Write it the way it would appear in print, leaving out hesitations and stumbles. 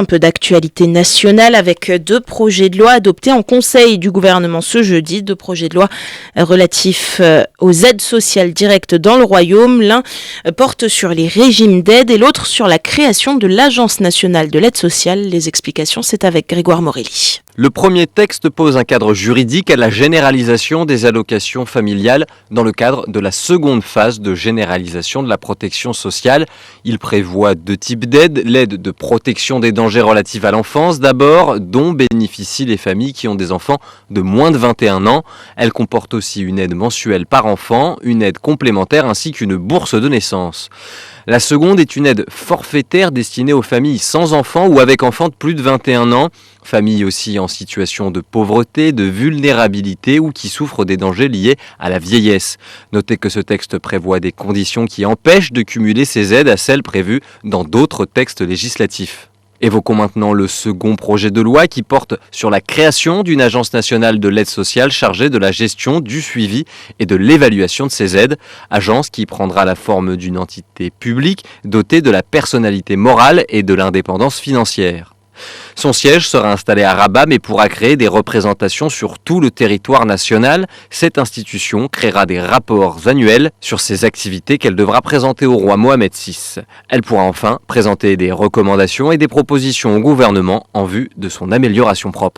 Un peu d'actualité nationale avec 2 projets de loi adoptés en Conseil du gouvernement ce jeudi. 2 projets de loi relatifs aux aides sociales directes dans le Royaume. L'un porte sur les régimes d'aide et l'autre sur la création de l'Agence nationale de l'aide sociale. Les explications, c'est avec Grégoire Morelli. Le premier texte pose un cadre juridique à la généralisation des allocations familiales dans le cadre de la seconde phase de généralisation de la protection sociale. Il prévoit 2 types d'aides. L'aide de protection des dangers relatifs à l'enfance d'abord, dont bénéficient les familles qui ont des enfants de moins de 21 ans. Elle comporte aussi une aide mensuelle par enfant, une aide complémentaire ainsi qu'une bourse de naissance. La seconde est une aide forfaitaire destinée aux familles sans enfants ou avec enfants de plus de 21 ans, familles aussi en situation de pauvreté, de vulnérabilité ou qui souffrent des dangers liés à la vieillesse. Notez que ce texte prévoit des conditions qui empêchent de cumuler ces aides à celles prévues dans d'autres textes législatifs. Évoquons maintenant le second projet de loi qui porte sur la création d'une agence nationale de l'aide sociale chargée de la gestion, du suivi et de l'évaluation de ces aides. Agence qui prendra la forme d'une entité publique dotée de la personnalité morale et de l'indépendance financière. Son siège sera installé à Rabat mais pourra créer des représentations sur tout le territoire national. Cette institution créera des rapports annuels sur ses activités qu'elle devra présenter au roi Mohamed VI. Elle pourra enfin présenter des recommandations et des propositions au gouvernement en vue de son amélioration propre.